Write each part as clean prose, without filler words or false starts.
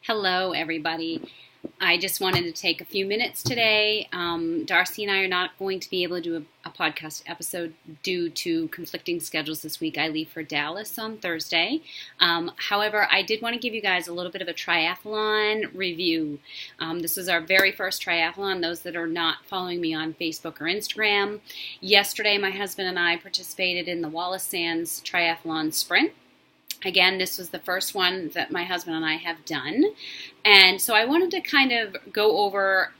Hello, everybody. I just wanted to take a few minutes today. Darcy and I are not going to be able to do a podcast episode due to conflicting schedules this week. I leave for Dallas on Thursday. However, I did want to give you guys a little bit of a triathlon review. This is our very first triathlon, those that are not following me on Facebook or Instagram. Yesterday, my husband and I participated in the Wallace Sands Triathlon Sprint. Again, this was the first one that my husband and I have done. And so I wanted to kind of go over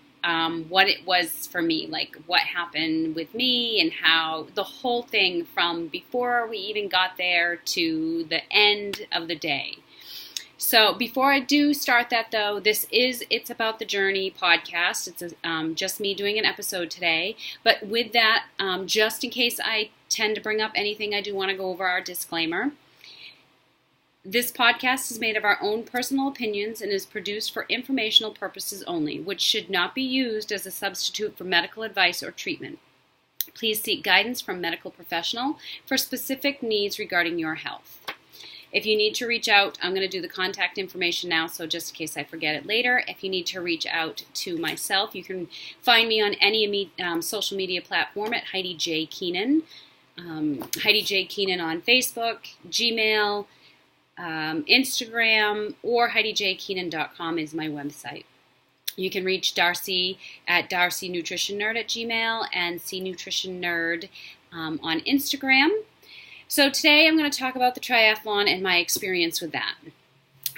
what it was for me, like what happened with me and how the whole thing from before we even got there to the end of the day. So before I do start that, though, It's About the Journey podcast. It's just me doing an episode today. But with that, just in case I tend to bring up anything, I do want to go over our disclaimer. This podcast is made of our own personal opinions and is produced for informational purposes only, which should not be used as a substitute for medical advice or treatment. Please seek guidance from a medical professional for specific needs regarding your health. If you need to reach out, I'm going to do the contact information now, so just in case I forget it later. If you need to reach out to myself, you can find me on any social media platform at Heidi J. Keenan. Heidi J. Keenan on Facebook, Gmail, Instagram, or HeidiJKeenan.com is my website. You can reach Darcy at DarcyNutritionNerd@gmail and CNutritionNerd on Instagram. So today I'm going to talk about the triathlon and my experience with that.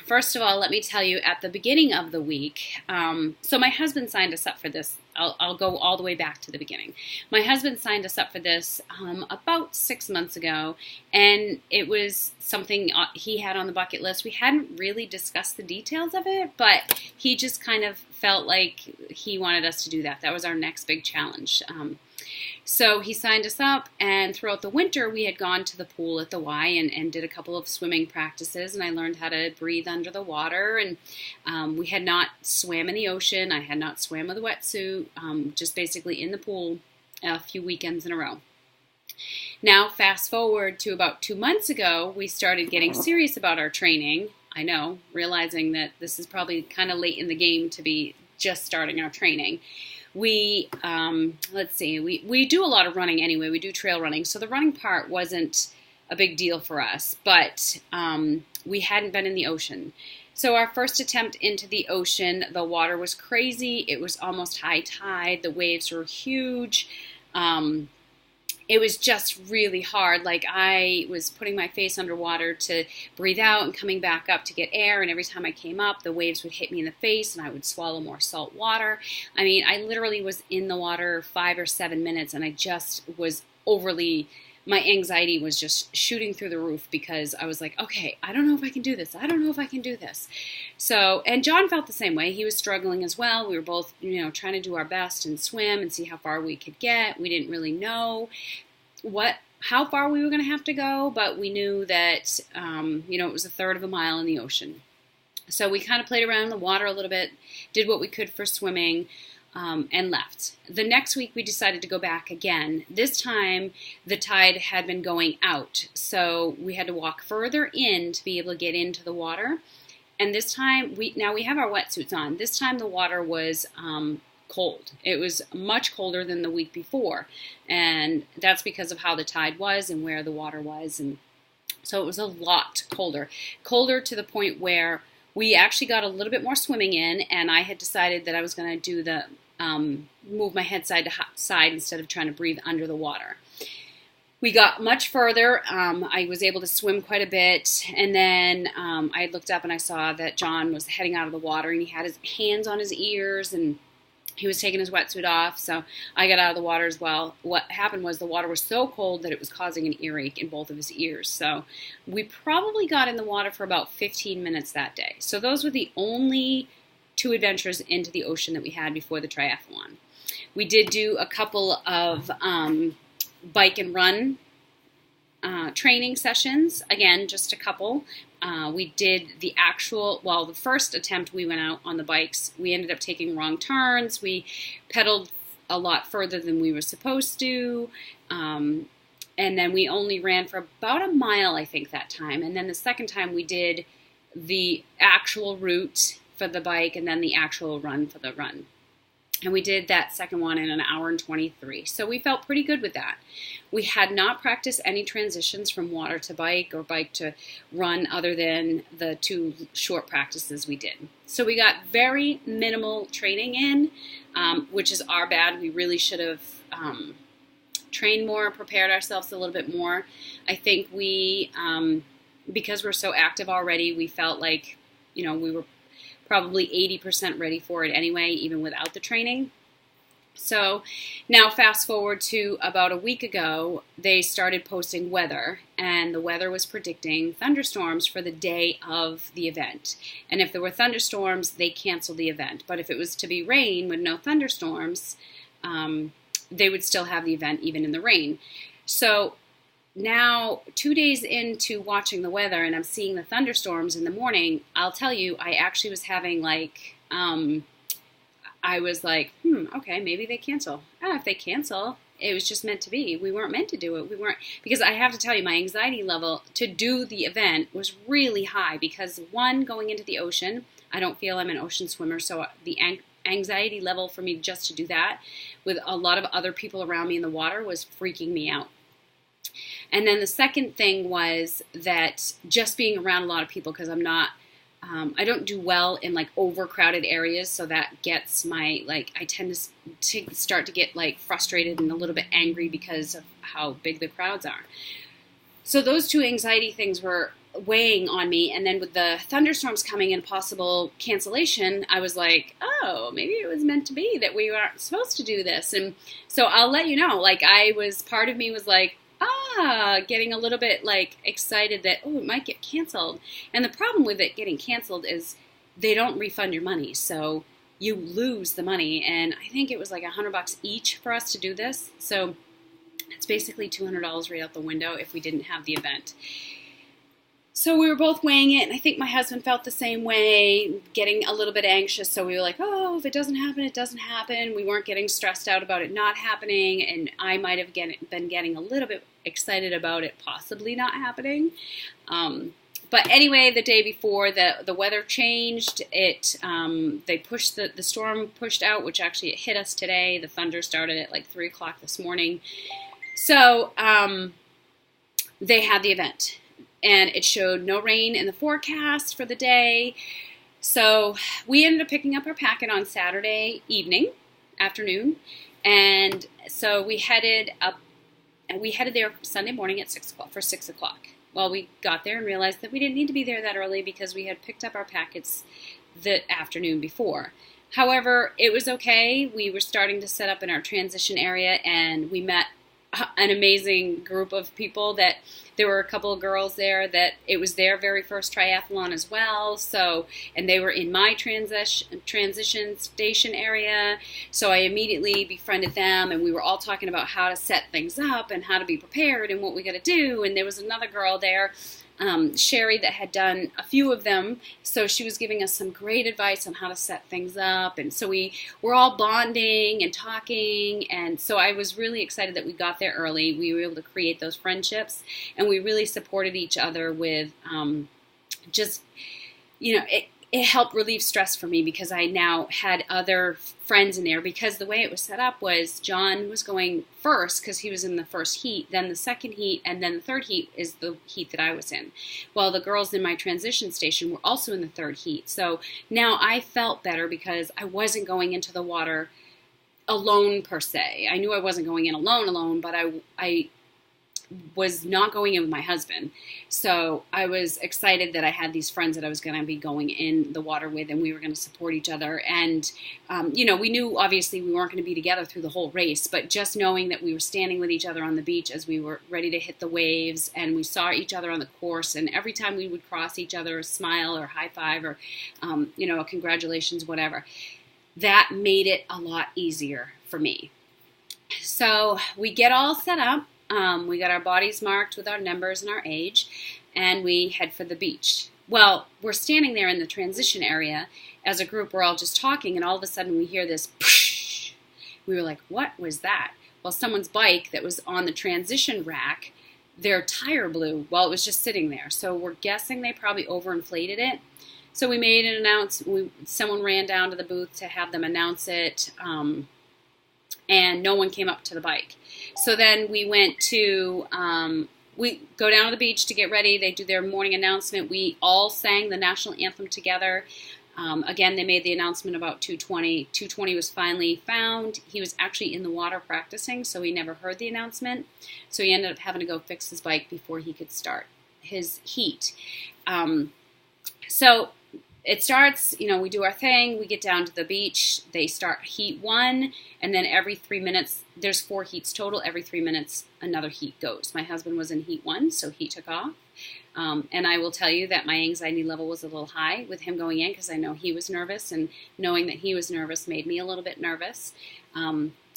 First of all, let me tell you, at the beginning of the week, so my husband signed us up for this. I'll go all the way back to the beginning. My husband signed us up for this about 6 months ago, and it was something he had on the bucket list. We hadn't really discussed the details of it, but he just kind of felt like he wanted us to do that. That was our next big challenge. So he signed us up, and throughout the winter, we had gone to the pool at the Y and did a couple of swimming practices, and I learned how to breathe under the water, and we had not swam in the ocean. I had not swam with a wetsuit, just basically in the pool a few weekends in a row. Now, fast forward to about 2 months ago, we started getting serious about our training. I know, realizing that this is probably kind of late in the game to be just starting our training. We do a lot of running anyway. We do trail running. So the running part wasn't a big deal for us, but we hadn't been in the ocean. So our first attempt into the ocean, the water was crazy. It was almost high tide. The waves were huge. It was just really hard. Like, I was putting my face underwater to breathe out and coming back up to get air, and every time I came up, the waves would hit me in the face and I would swallow more salt water. I mean, I literally was in the water 5 or 7 minutes, and I just was my anxiety was just shooting through the roof because I was like, okay, I don't know if I can do this. I don't know if I can do this. So, and John felt the same way. He was struggling as well. We were both, trying to do our best and swim and see how far we could get. We didn't really know how far we were going to have to go, but we knew that, it was a third of a mile in the ocean. So we kind of played around in the water a little bit, did what we could for swimming, and left. The next week we decided to go back again. This time the tide had been going out, so we had to walk further in to be able to get into the water. And this time, we have our wetsuits on. This time the water was cold. It was much colder than the week before, and that's because of how the tide was and where the water was. And so it was a lot colder to the point where we actually got a little bit more swimming in, and I had decided that I was going to do the move my head side to side instead of trying to breathe under the water. We got much further. I was able to swim quite a bit, and then I looked up and I saw that John was heading out of the water, and he had his hands on his ears, and he was taking his wetsuit off, so I got out of the water as well. What happened was the water was so cold that it was causing an earache in both of his ears. So we probably got in the water for about 15 minutes that day. So those were the only 2 adventures into the ocean that we had before the triathlon. We did do a couple of bike and run training sessions. Again, just a couple. We did the first attempt we went out on the bikes, we ended up taking wrong turns. We pedaled a lot further than we were supposed to. And then we only ran for about a mile, I think, that time. And then the second time we did the actual route for the bike and then the actual run for the run. And we did that second one in an hour and 23. So we felt pretty good with that. We had not practiced any transitions from water to bike or bike to run other than the 2 short practices we did. So we got very minimal training in, which is our bad. We really should have trained more, prepared ourselves a little bit more. I think we, because we're so active already, we felt like, we were probably 80% ready for it anyway, even without the training. So now fast forward to about a week ago, they started posting weather, and the weather was predicting thunderstorms for the day of the event. And if there were thunderstorms, they canceled the event. But if it was to be rain with no thunderstorms, they would still have the event even in the rain. So now, 2 days into watching the weather and I'm seeing the thunderstorms in the morning, I'll tell you, I actually was having I was like, okay, maybe they cancel. If they cancel, it was just meant to be. We weren't meant to do it. Because I have to tell you, my anxiety level to do the event was really high because, one, going into the ocean, I don't feel I'm an ocean swimmer, so the anxiety level for me just to do that with a lot of other people around me in the water was freaking me out. And then the second thing was that just being around a lot of people, because I'm not, I don't do well in overcrowded areas, so that gets my, I tend to start to get frustrated and a little bit angry because of how big the crowds are. So those 2 anxiety things were weighing on me, and then with the thunderstorms coming and possible cancellation, I was like, oh, maybe it was meant to be that we weren't supposed to do this. And so I'll let you know, part of me was like, getting a little bit excited that, it might get canceled. And the problem with it getting canceled is they don't refund your money. So you lose the money. And I think it was $100 each for us to do this. So it's basically $200 right out the window if we didn't have the event. So we were both weighing it, and I think my husband felt the same way, getting a little bit anxious. So we were like, if it doesn't happen, it doesn't happen. We weren't getting stressed out about it not happening, and I might have been getting a little bit excited about it possibly not happening. But anyway, the day before, the weather changed. They pushed the storm pushed out, which actually it hit us today. The thunder started at 3 o'clock this morning. So they had the event. And it showed no rain in the forecast for the day. So we ended up picking up our packet on Saturday afternoon. And so we headed there Sunday morning at 6 o'clock. Well, we got there and realized that we didn't need to be there that early because we had picked up our packets the afternoon before. However, it was okay. We were starting to set up in our transition area, and we met an amazing group of people. That there were a couple of girls there that it was their very first triathlon as well. So, and they were in my transition station area. So I immediately befriended them, and we were all talking about how to set things up and how to be prepared and what we got to do. And there was another girl there, Sherry, that had done a few of them. So she was giving us some great advice on how to set things up. And so we were all bonding and talking. And so I was really excited that we got there early. We were able to create those friendships, and we really supported each other with it helped relieve stress for me because I now had other friends in there, because the way it was set up was John was going first because he was in the first heat, then the second heat, and then the third heat is the heat that I was in. Well, the girls in my transition station were also in the third heat. So now I felt better because I wasn't going into the water alone per se. I knew I wasn't going in alone, but I was not going in with my husband. So I was excited that I had these friends that I was going to be going in the water with, and we were going to support each other. And, we knew obviously we weren't going to be together through the whole race, but just knowing that we were standing with each other on the beach as we were ready to hit the waves, and we saw each other on the course, and every time we would cross each other, a smile or high five or, a congratulations, whatever, that made it a lot easier for me. So we get all set up. We got our bodies marked with our numbers and our age, and we head for the beach. Well, we're standing there in the transition area as a group. We're all just talking, and all of a sudden we hear this psh. We were like, what was that? Well, someone's bike that was on the transition rack, their tire blew while it was just sitting there. So we're guessing they probably overinflated it. So we made an announcement. Someone ran down to the booth to have them announce it, and no one came up to the bike. So then we went to, we go down to the beach to get ready. They do their morning announcement. We all sang the national anthem together. Again, they made the announcement about 220. 220 was finally found. He was actually in the water practicing, so he never heard the announcement. So he ended up having to go fix his bike before he could start his heat. So it starts, we do our thing, we get down to the beach, they start heat 1, and then every 3 minutes, there's 4 heats total, every 3 minutes another heat goes. My husband was in heat 1, so he took off. And I will tell you that my anxiety level was a little high with him going in because I know he was nervous, and knowing that he was nervous made me a little bit nervous.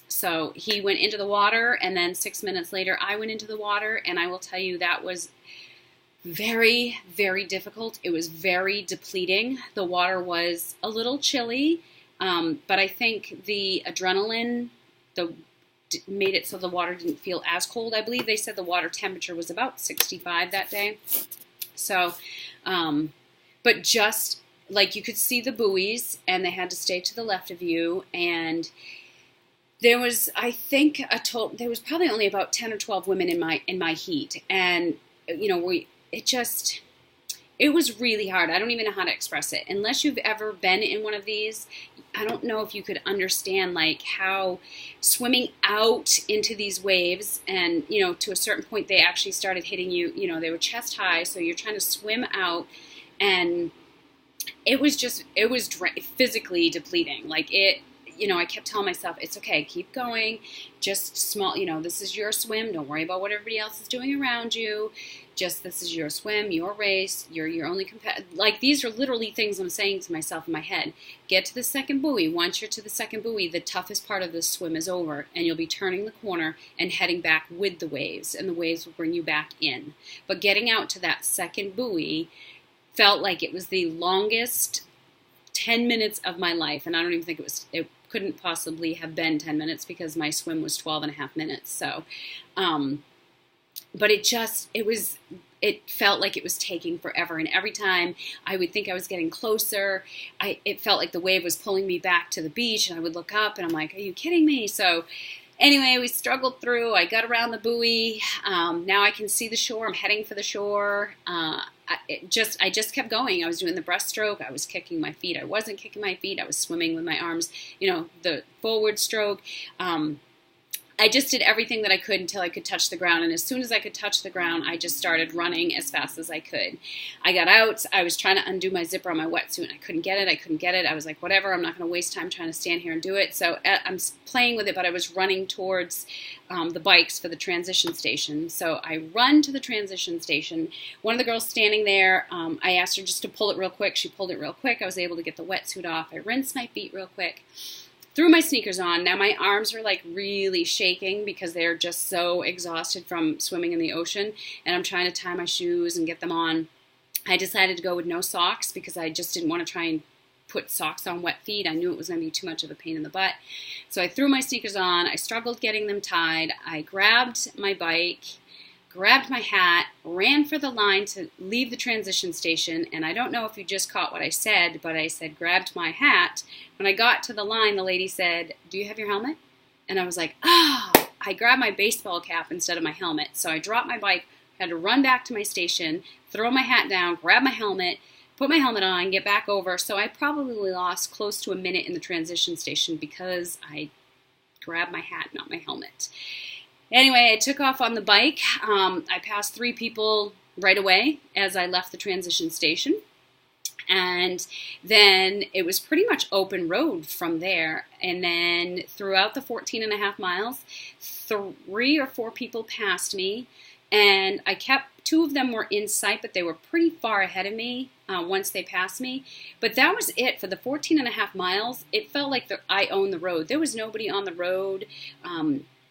So he went into the water, and then 6 minutes later I went into the water, and I will tell you that was very, very difficult. It was very depleting. The water was a little chilly, but I think the adrenaline made it so the water didn't feel as cold. I believe they said the water temperature was about 65 that day. So, but just like you could see the buoys, and they had to stay to the left of you, and there was, I think, there was probably only about 10 or 12 women in my heat, and it was really hard. I don't even know how to express it. Unless you've ever been in one of these, I don't know if you could understand like how swimming out into these waves, and to a certain point they actually started hitting you, they were chest high, so you're trying to swim out, and it was physically depleting. Like I kept telling myself, it's okay, keep going, just small, this is your swim, don't worry about what everybody else is doing around you, this is your swim, your race, you're your only like, these are literally things I'm saying to myself in my head. Get to the second buoy. Once you're to the second buoy, the toughest part of the swim is over, and you'll be turning the corner and heading back with the waves, and the waves will bring you back in. But getting out to that second buoy felt like it was the longest 10 minutes of my life, and I don't even think it couldn't possibly have been 10 minutes because my swim was 12 and a half minutes. So, but it felt like it was taking forever. And every time I would think I was getting closer, it felt like the wave was pulling me back to the beach, and I would look up and I'm like, are you kidding me? So anyway, we struggled through. I got around the buoy. Now I can see the shore. I'm heading for the shore. I just kept going. I was doing the breaststroke. I was kicking my feet. I wasn't kicking my feet. I was swimming with my arms, the forward stroke. I just did everything that I could until I could touch the ground. And as soon as I could touch the ground, I just started running as fast as I could. I got out. I was trying to undo my zipper on my wetsuit, and I couldn't get it. I was like, whatever, I'm not going to waste time trying to stand here and do it. So I'm playing with it, but I was running towards the bikes for the transition station. So I run to the transition station. One of the girls standing there, I asked her just to pull it real quick. She pulled it real quick. I was able to get the wetsuit off. I rinsed my feet real quick. Threw my sneakers on. Now my arms are like really shaking because they're just so exhausted from swimming in the ocean, and I'm trying to tie my shoes and get them on. I decided to go with no socks because I just didn't want to try and put socks on wet feet. I knew it was going to be too much of a pain in the butt. So I threw my sneakers on. I struggled getting them tied. I grabbed my bike, grabbed my hat, ran for the line to leave the transition station, and I don't know if you just caught what I said, but I said grabbed my hat. When I got to the line, the lady said, do you have your helmet? And I was like, I grabbed my baseball cap instead of my helmet. So I dropped my bike, had to run back to my station, throw my hat down, grab my helmet, put my helmet on, get back over. So I probably lost close to a minute in the transition station because I grabbed my hat, not my helmet. Anyway, I took off on the bike. I passed 3 people right away as I left the transition station. And then it was pretty much open road from there. And then throughout the 14 and a half miles, 3 or 4 people passed me. And I kept, 2 of them were in sight, but they were pretty far ahead of me once they passed me. But that was it for the 14 and a half miles. It felt like I owned the road. There was nobody on the road.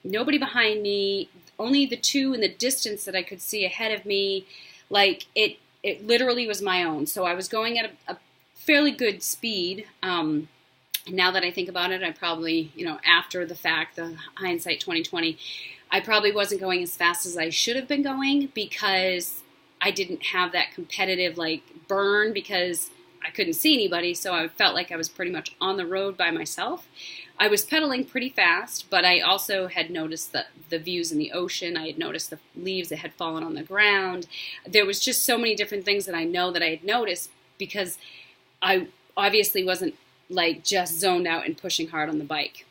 Nobody behind me, only the 2 in the distance that I could see ahead of me. Like, it literally was my own. So I was going at a fairly good speed. Now that I think about it, I probably, after the fact, the hindsight 2020, I probably wasn't going as fast as I should have been going because I didn't have that competitive, burn, because I couldn't see anybody, so I felt like I was pretty much on the road by myself. I was pedaling pretty fast, but I also had noticed the views in the ocean. I had noticed the leaves that had fallen on the ground. There was just so many different things that I know that I had noticed because I obviously wasn't like just zoned out and pushing hard on the bike.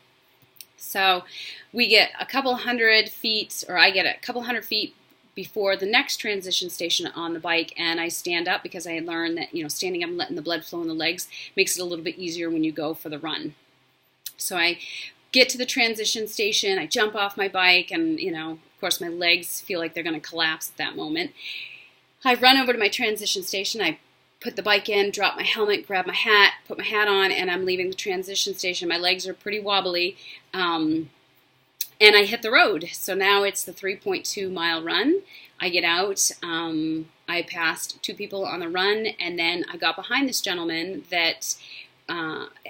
So we get a couple hundred feet, or I get a couple hundred feet before the next transition station on the bike, and I stand up because I had learned that, standing up and letting the blood flow in the legs makes it a little bit easier when you go for the run. So I get to the transition station, I jump off my bike, and, of course my legs feel like they're going to collapse at that moment. I run over to my transition station, I put the bike in, drop my helmet, grab my hat, put my hat on, and I'm leaving the transition station. My legs are pretty wobbly. And I hit the road. So now it's the 3.2 mile run. I get out. I passed 2 people on the run, and then I got behind this gentleman that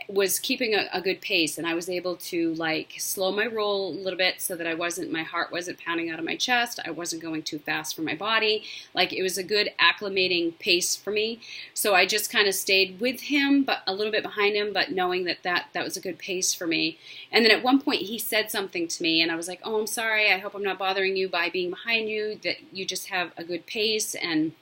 was keeping a good pace, and I was able to slow my roll a little bit so that my heart wasn't pounding out of my chest. I wasn't going too fast for my body. It was a good acclimating pace for me. So I just kind of stayed with him, but a little bit behind him, but knowing that was a good pace for me. And then at one point he said something to me, and I was like, "Oh, I'm sorry. I hope I'm not bothering you by being behind you, that you just have a good pace." And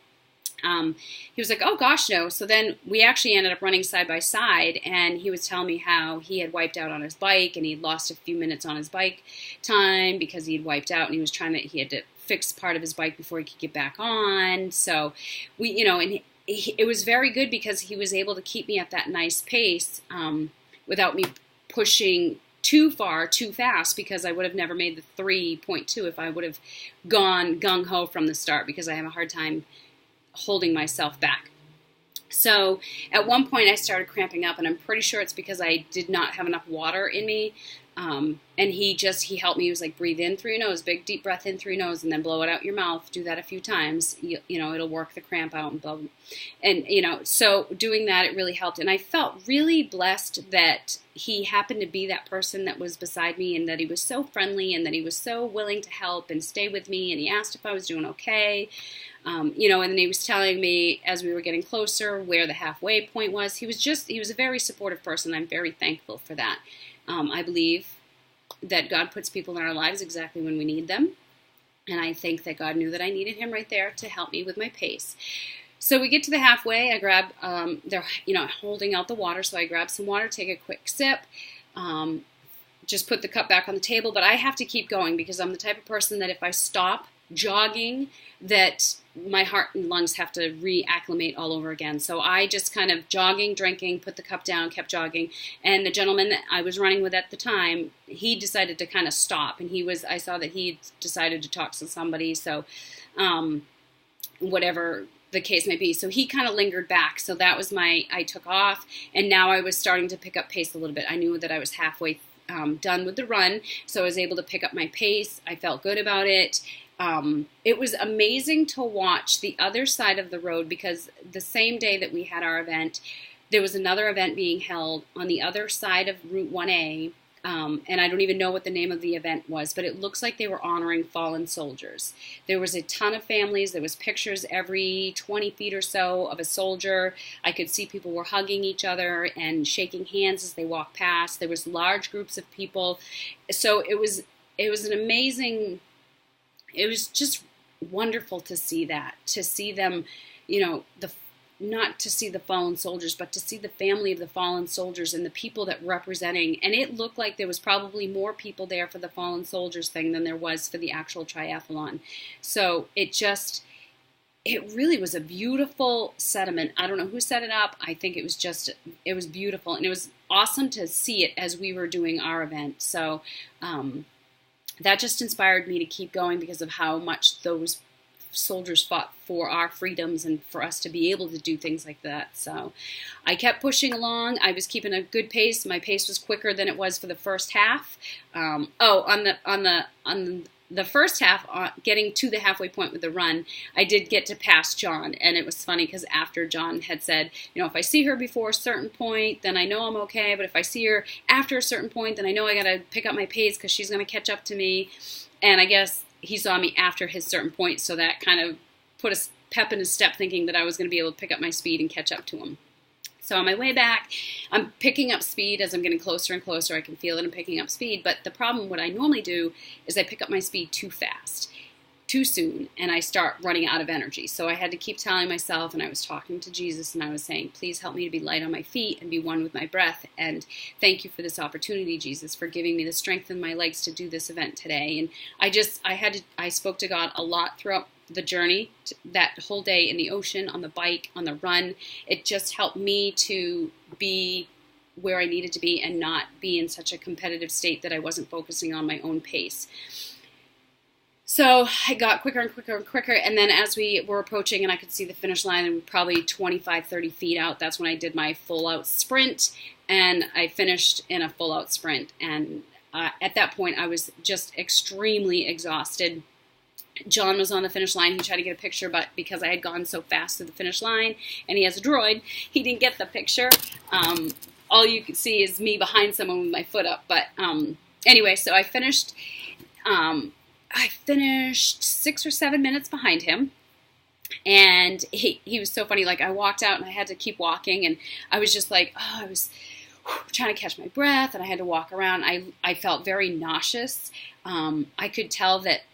he was like, "Oh gosh, no." So then we actually ended up running side by side, and he was telling me how he had wiped out on his bike, and he had lost a few minutes on his bike time because he had wiped out, and he had to fix part of his bike before he could get back on. So it was very good because he was able to keep me at that nice pace without me pushing too far, too fast, because I would have never made the 3.2 if I would have gone gung-ho from the start, because I have a hard time holding myself back. So at one point I started cramping up, and I'm pretty sure it's because I did not have enough water in me. And he helped me. He was like, breathe in through your nose, big deep breath in through your nose, and then blow it out your mouth. Do that a few times. It'll work the cramp out and blah, blah. And so doing that, it really helped. And I felt really blessed that he happened to be that person that was beside me, and that he was so friendly, and that he was so willing to help and stay with me. And he asked if I was doing okay. And then he was telling me as we were getting closer where the halfway point was. He was a very supportive person. I'm very thankful for that. I believe that God puts people in our lives exactly when we need them. And I think that God knew that I needed him right there to help me with my pace. So we get to the halfway. I grab, they're, holding out the water. So I grab some water, take a quick sip, just put the cup back on the table. But I have to keep going because I'm the type of person that if I stop jogging, that my heart and lungs have to reacclimate all over again. So I just kind of jogging, drinking, put the cup down, kept jogging. And the gentleman that I was running with at the time, he decided to kind of stop. And I saw that he decided to talk to somebody. So whatever the case may be. So he kind of lingered back. So that was I took off. And now I was starting to pick up pace a little bit. I knew that I was halfway done with the run. So I was able to pick up my pace. I felt good about it. It was amazing to watch the other side of the road, because the same day that we had our event, there was another event being held on the other side of Route 1A, and I don't even know what the name of the event was, but it looks like they were honoring fallen soldiers. There was a ton of families. There was pictures every 20 feet or so of a soldier. I could see people were hugging each other and shaking hands as they walked past. There was large groups of people. So it was an amazing... It was just wonderful to see that, to see them, not to see the fallen soldiers, but to see the family of the fallen soldiers and the people that representing. And it looked like there was probably more people there for the fallen soldiers thing than there was for the actual triathlon. So it really was a beautiful sentiment. I don't know who set it up. I think it was beautiful. And it was awesome to see it as we were doing our event. So, that just inspired me to keep going because of how much those soldiers fought for our freedoms and for us to be able to do things like that. So I kept pushing along. I was keeping a good pace. My pace was quicker than it was for the first half. On the first half, getting to the halfway point with the run, I did get to pass John, and it was funny because after John had said, if I see her before a certain point, then I know I'm okay, but if I see her after a certain point, then I know I got to pick up my pace because she's going to catch up to me. And I guess he saw me after his certain point, so that kind of put a pep in his step, thinking that I was going to be able to pick up my speed and catch up to him. So on my way back, I'm picking up speed as I'm getting closer and closer. I can feel that I'm picking up speed. But the problem, what I normally do is I pick up my speed too fast, too soon, and I start running out of energy. So I had to keep telling myself, and I was talking to Jesus, and I was saying, please help me to be light on my feet and be one with my breath. And thank you for this opportunity, Jesus, for giving me the strength in my legs to do this event today. And I spoke to God a lot throughout the journey, that whole day in the ocean, on the bike, on the run. It just helped me to be where I needed to be and not be in such a competitive state that I wasn't focusing on my own pace. So I got quicker and quicker and quicker, and then as we were approaching and I could see the finish line and probably 25, 30 feet out, that's when I did my full-out sprint, and I finished in a full-out sprint. And at that point, I was just extremely exhausted. John was on the finish line. He tried to get a picture, but because I had gone so fast to the finish line, and he has a droid, he didn't get the picture. All you can see is me behind someone with my foot up. But anyway, so I finished 6 or 7 minutes behind him. And he was so funny. Like, I walked out and I had to keep walking, and I was just like, I was trying to catch my breath, and I had to walk around. I felt very nauseous. I could tell that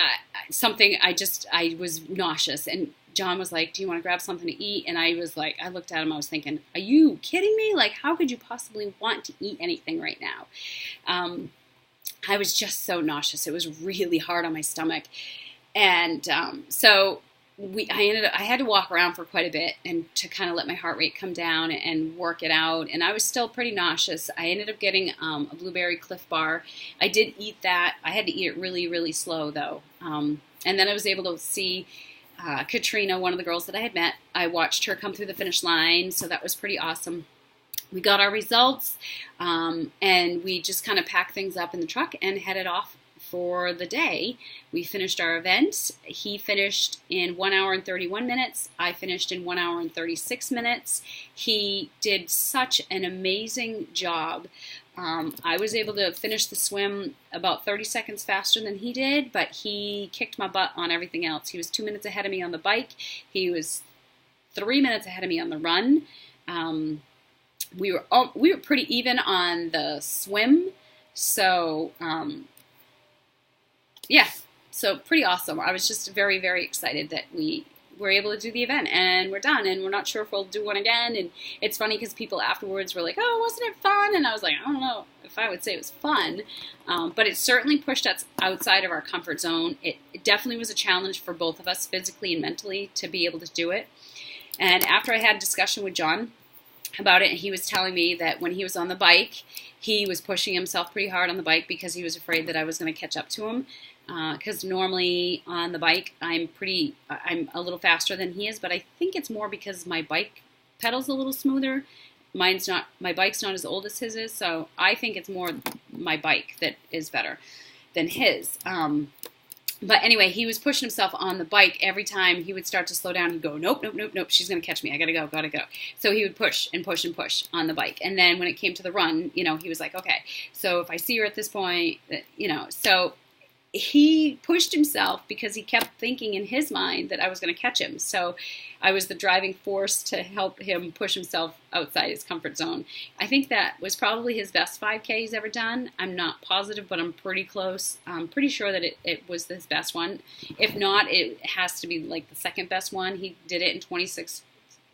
I was nauseous, and John was like, do you want to grab something to eat? And I was like, I looked at him, I was thinking, are you kidding me? Like, how could you possibly want to eat anything right now? I was just so nauseous. It was really hard on my stomach. And so I had to walk around for quite a bit and to kind of let my heart rate come down and work it out. And I was still pretty nauseous. I ended up getting a blueberry Cliff Bar. I did eat that. I had to eat it really, really slow, though. And then I was able to see Katrina, one of the girls that I had met. I watched her come through the finish line, so that was pretty awesome. We got our results, and we just kind of packed things up in the truck and headed off for the day. We finished our event. He finished in 1 hour and 31 minutes. I finished in 1 hour and 36 minutes. He did such an amazing job. I was able to finish the swim about 30 seconds faster than he did, but he kicked my butt on everything else. He was 2 minutes ahead of me on the bike. He was 3 minutes ahead of me on the run. We were pretty even on the swim. So, yeah, so pretty awesome. I was just very, very excited that we were able to do the event, and we're done, and we're not sure if we'll do one again. And it's funny because people afterwards were like, oh, wasn't it fun? And I was like, I don't know if I would say it was fun, but it certainly pushed us outside of our comfort zone. It definitely was a challenge for both of us, physically and mentally, to be able to do it. And after I had a discussion with John about it, he was telling me that when he was on the bike, he was pushing himself pretty hard on the bike because he was afraid that I was going to catch up to him. Because normally on the bike, I'm a little faster than he is, but I think it's more because my bike pedal's a little smoother. My bike's not as old as his is, so I think it's more my bike that is better than his. But anyway, he was pushing himself on the bike. Every time he would start to slow down, he'd go, nope, nope, nope, nope, she's going to catch me. I got to go. So he would push and push and push on the bike. And then when it came to the run, he was like, okay, so if I see her at this point, so he pushed himself because he kept thinking in his mind that I was going to catch him. So I was the driving force to help him push himself outside his comfort zone. I think that was probably his best 5K he's ever done. I'm not positive, but I'm pretty close. I'm pretty sure that it was his best one. If not, it has to be like the second best one. He did it in 26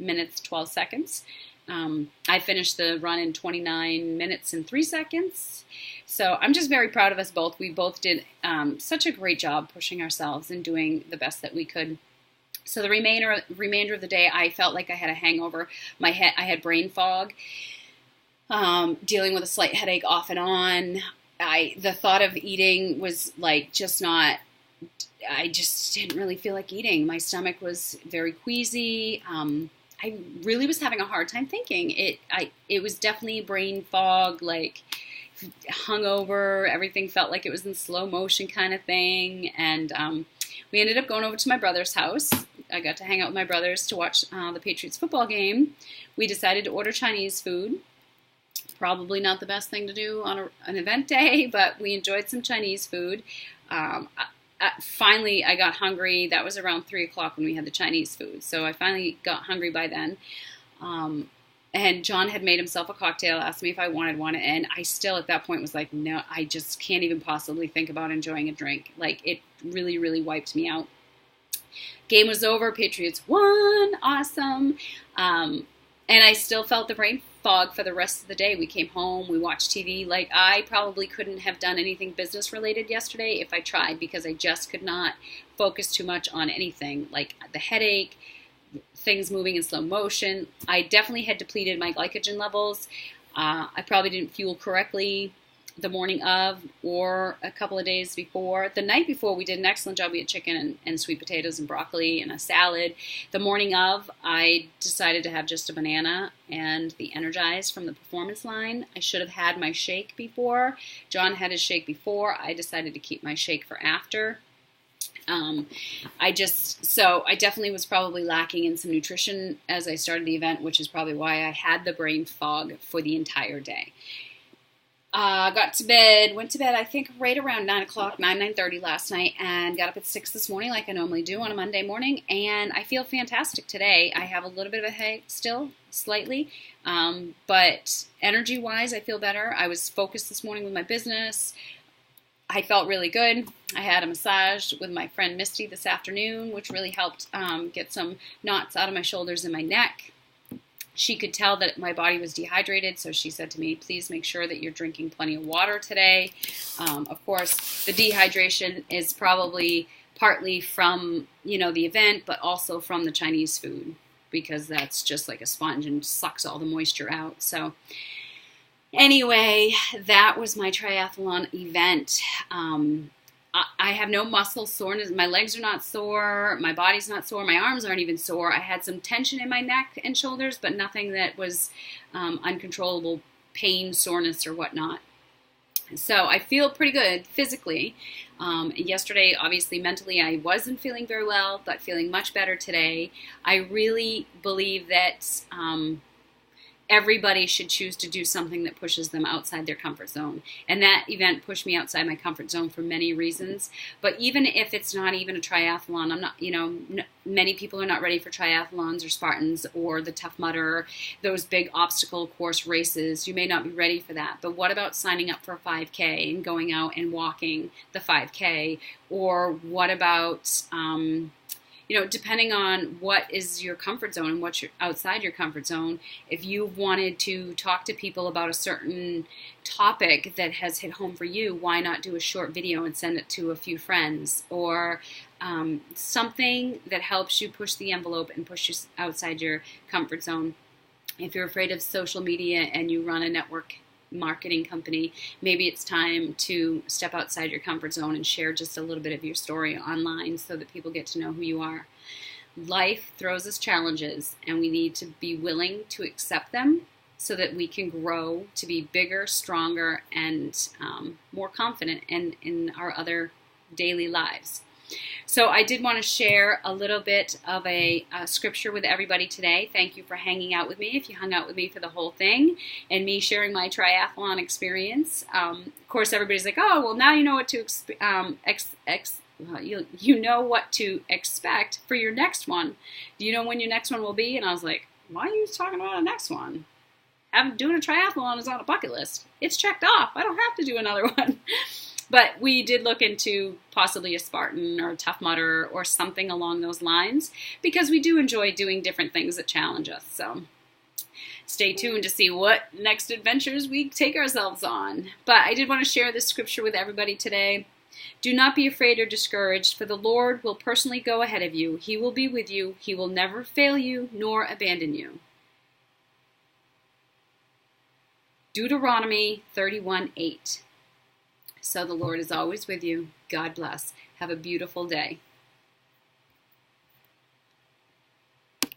minutes, 12 seconds. I finished the run in 29 minutes and 3 seconds. So I'm just very proud of us both. We both did such a great job pushing ourselves and doing the best that we could. So the remainder of the day, I felt like I had a hangover. I had brain fog, dealing with a slight headache off and on. The thought of eating was like just not. I just didn't really feel like eating. My stomach was very queasy. I really was having a hard time thinking. It was definitely brain fog, like hungover. Everything felt like it was in slow motion kind of thing. And we ended up going over to my brother's house. I got to hang out with my brothers to watch the Patriots football game. We decided to order Chinese food. Probably not the best thing to do on an event day, but we enjoyed some Chinese food. Finally, I got hungry. That was around 3 o'clock when we had the Chinese food. So I finally got hungry by then. And John had made himself a cocktail, asked me if I wanted one, and I still at that point was like, no, I just can't even possibly think about enjoying a drink. Like, it really, really wiped me out. Game was over, Patriots won, awesome. And I still felt the brain fog for the rest of the day. We came home, we watched TV. Like, I probably couldn't have done anything business related yesterday if I tried, because I just could not focus too much on anything. Like the headache, things moving in slow motion. I definitely had depleted my glycogen levels. I probably didn't fuel correctly the morning of or a couple of days before. The night before, we did an excellent job. We had chicken and sweet potatoes and broccoli and a salad. The morning of, I decided to have just a banana and the Energize from the Performance line. I should have had my shake before. John had his shake before. I decided to keep my shake for after. I definitely was probably lacking in some nutrition as I started the event, which is probably why I had the brain fog for the entire day. Went to bed, I think right around 9 o'clock, 9:30 last night, and got up at 6 this morning like I normally do on a Monday morning, and I feel fantastic today. I have a little bit of a headache still, slightly, but energy-wise, I feel better. I was focused this morning with my business. I felt really good. I had a massage with my friend Misty this afternoon, which really helped get some knots out of my shoulders and my neck. She could tell that my body was dehydrated, so she said to me, please make sure that you're drinking plenty of water today. Of course, the dehydration is probably partly from, the event, but also from the Chinese food, because that's just like a sponge and sucks all the moisture out. So anyway, that was my triathlon event. I have no muscle soreness. My legs are not sore. My body's not sore. My arms aren't even sore. I had some tension in my neck and shoulders, but nothing that was uncontrollable pain, soreness, or whatnot. So I feel pretty good physically. Yesterday, obviously, mentally, I wasn't feeling very well, but feeling much better today. I really believe that everybody should choose to do something that pushes them outside their comfort zone. And that event pushed me outside my comfort zone for many reasons. But even if it's not even a triathlon, I'm not, many people are not ready for triathlons or Spartans or the Tough Mudder, those big obstacle course races. You may not be ready for that. But what about signing up for a 5K and going out and walking the 5K? Or what about depending on what is your comfort zone and what's outside your comfort zone, if you wanted to talk to people about a certain topic that has hit home for you, why not do a short video and send it to a few friends? Or something that helps you push the envelope and push you outside your comfort zone. If you're afraid of social media and you run a network marketing company, maybe it's time to step outside your comfort zone and share just a little bit of your story online so that people get to know who you are. Life throws us challenges, and we need to be willing to accept them so that we can grow to be bigger, stronger, and more confident in our other daily lives. So I did want to share a little bit of a scripture with everybody today. Thank you for hanging out with me, if you hung out with me for the whole thing, and me sharing my triathlon experience. Of course, everybody's like, oh, well, now you know what to you know what to expect for your next one. Do you know when your next one will be? And I was like, why are you talking about a next one? Doing a triathlon is on a bucket list. It's checked off. I don't have to do another one. But we did look into possibly a Spartan or a Tough Mudder or something along those lines, because we do enjoy doing different things that challenge us. So stay tuned to see what next adventures we take ourselves on. But I did want to share this scripture with everybody today. Do not be afraid or discouraged, for the Lord will personally go ahead of you. He will be with you. He will never fail you nor abandon you. Deuteronomy 31:8. So the Lord is always with you. God bless. Have a beautiful day.